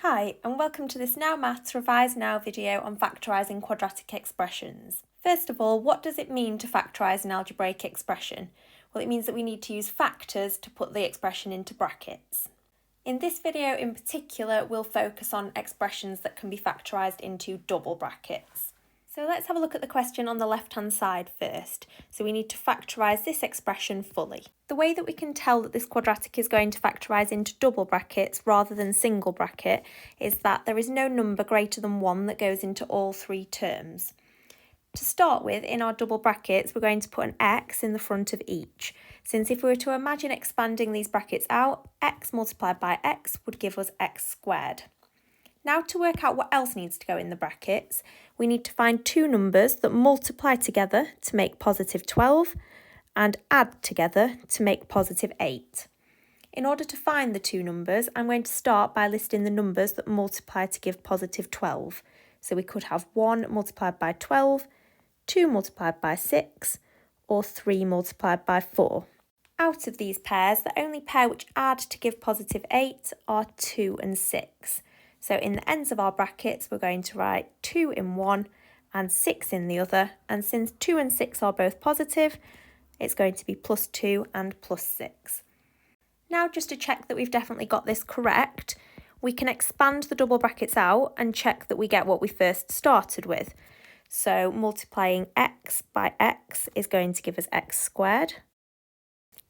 Hi, and welcome to this Now Maths Revise Now video on factorising quadratic expressions. First of all, what does it mean to factorise an algebraic expression? Well, it means that we need to use factors to put the expression into brackets. In this video in particular, we'll focus on expressions that can be factorised into double brackets. So let's have a look at the question on the left-hand side first. So we need to factorise this expression fully. The way that we can tell that this quadratic is going to factorise into double brackets rather than single bracket is that there is no number greater than 1 that goes into all three terms. To start with, in our double brackets, we're going to put an x in the front of each, since if we were to imagine expanding these brackets out, x multiplied by x would give us x squared. Now to work out what else needs to go in the brackets, we need to find two numbers that multiply together to make positive 12 and add together to make positive 8. In order to find the two numbers, I'm going to start by listing the numbers that multiply to give positive 12. So we could have 1 multiplied by 12, 2 multiplied by 6, or 3 multiplied by 4. Out of these pairs, the only pair which add to give positive 8 are 2 and 6. So in the ends of our brackets, we're going to write 2 in one and 6 in the other. And since 2 and 6 are both positive, it's going to be plus 2 and plus 6. Now, just to check that we've definitely got this correct, we can expand the double brackets out and check that we get what we first started with. So multiplying x by x is going to give us x squared.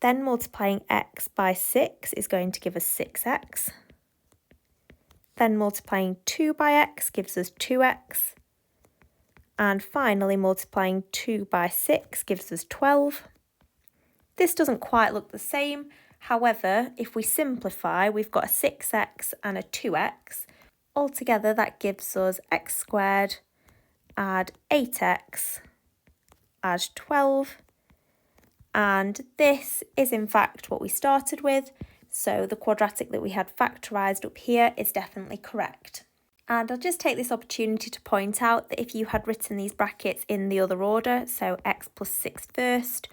Then multiplying x by 6 is going to give us 6x. Then multiplying 2 by x gives us 2x. And finally multiplying 2 by 6 gives us 12. This doesn't quite look the same. However, if we simplify, we've got a 6x and a 2x. Altogether, that gives us x squared, add 8x, add 12. And this is in fact what we started with. So the quadratic that we had factorised up here is definitely correct. And I'll just take this opportunity to point out that if you had written these brackets in the other order, so x plus 6 first,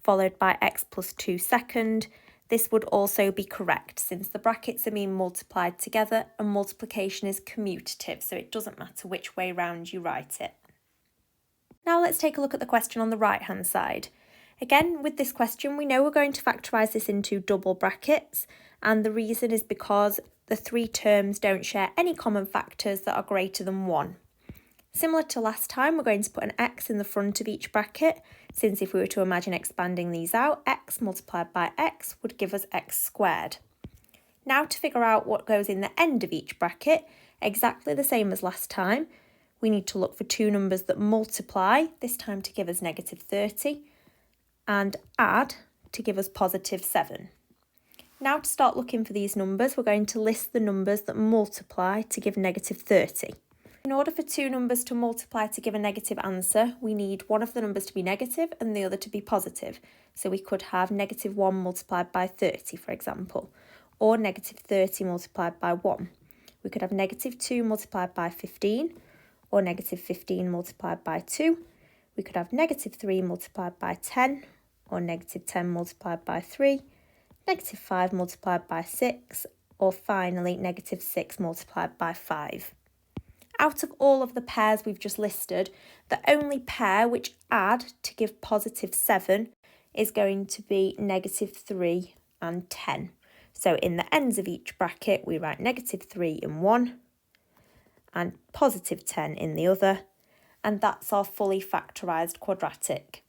followed by x plus 2 second, this would also be correct since the brackets are being multiplied together and multiplication is commutative, so it doesn't matter which way round you write it. Now let's take a look at the question on the right-hand side. Again, with this question, we know we're going to factorise this into double brackets, and the reason is because the three terms don't share any common factors that are greater than 1. Similar to last time, we're going to put an x in the front of each bracket, since if we were to imagine expanding these out, x multiplied by x would give us x squared. Now to figure out what goes in the end of each bracket, exactly the same as last time, we need to look for two numbers that multiply, this time to give us negative 30, and add to give us positive 7. Now to start looking for these numbers, we're going to list the numbers that multiply to give negative 30. In order for two numbers to multiply to give a negative answer, we need one of the numbers to be negative and the other to be positive. So we could have negative 1 multiplied by 30, for example, or negative 30 multiplied by 1. We could have negative 2 multiplied by 15, or negative 15 multiplied by 2. We could have negative 3 multiplied by 10, or negative 10 multiplied by 3, negative 5 multiplied by 6, or finally negative 6 multiplied by 5. Out of all of the pairs we've just listed, the only pair which add to give positive 7 is going to be negative 3 and 10. So in the ends of each bracket, we write negative 3 in one and positive 10 in the other, and that's our fully factorised quadratic.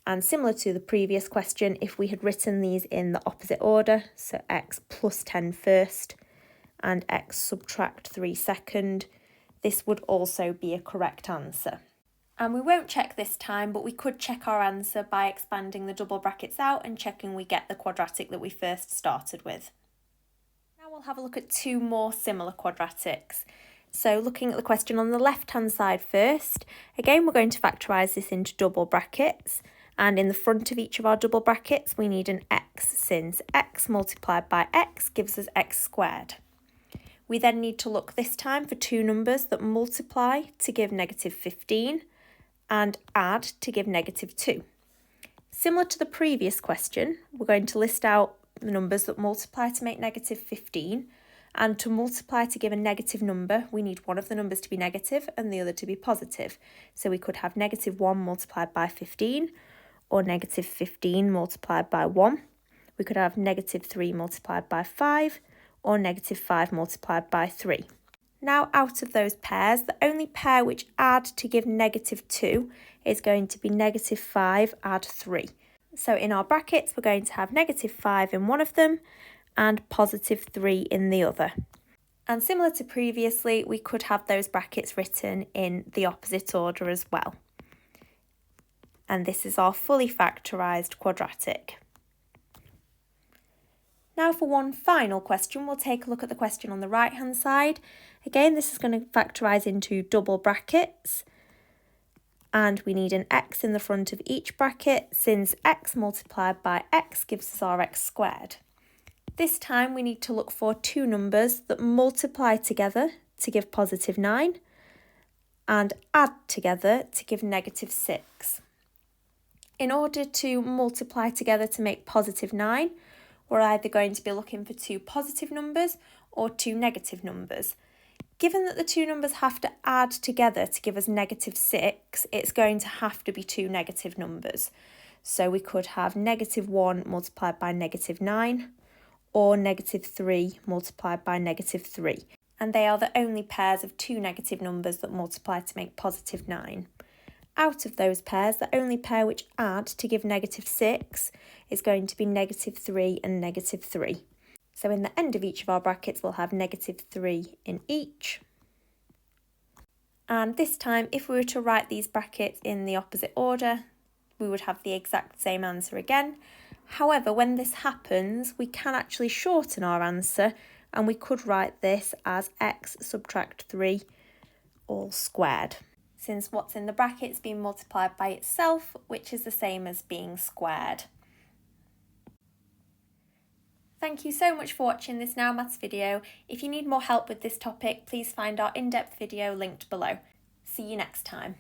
And similar to the previous question, if we had written these in the opposite order, so x plus 10 first and x subtract 3 second, this would also be a correct answer. And we won't check this time, but we could check our answer by expanding the double brackets out and checking we get the quadratic that we first started with. Now we'll have a look at two more similar quadratics. So looking at the question on the left-hand side first, again we're going to factorise this into double brackets. And in the front of each of our double brackets, we need an x, since x multiplied by x gives us x squared. We then need to look this time for two numbers that multiply to give negative 15 and add to give negative 2. Similar to the previous question, we're going to list out the numbers that multiply to make negative 15 And to multiply to give a negative number, we need one of the numbers to be negative and the other to be positive. So we could have -1 multiplied by 15, or -15 multiplied by 1. We could have -3 multiplied by 5, or -5 multiplied by 3. Now, out of those pairs, the only pair which add to give -2 is going to be -5 add 3. So in our brackets, we're going to have -5 in one of them and +3 in the other. And similar to previously, we could have those brackets written in the opposite order as well. And this is our fully factorised quadratic. Now for one final question, we'll take a look at the question on the right hand side. Again, this is going to factorise into double brackets. And we need an x in the front of each bracket, since x multiplied by x gives us our x squared. This time we need to look for two numbers that multiply together to give +9 and add together to give -6. In order to multiply together to make +9, we're either going to be looking for two positive numbers or two negative numbers. Given that the two numbers have to add together to give us -6, it's going to have to be two negative numbers. So we could have -1 multiplied by -9 or -3 multiplied by -3. And they are the only pairs of two negative numbers that multiply to make +9. Out of those pairs, the only pair which add to give -6 is going to be -3 and -3. So in the end of each of our brackets, we'll have -3 in each. And this time, if we were to write these brackets in the opposite order, we would have the exact same answer again. However, when this happens, we can actually shorten our answer, and we could write this as x subtract 3 all squared, since what's in the bracket is being multiplied by itself, which is the same as being squared. Thank you so much for watching this Now Maths video. If you need more help with this topic, please find our in-depth video linked below. See you next time.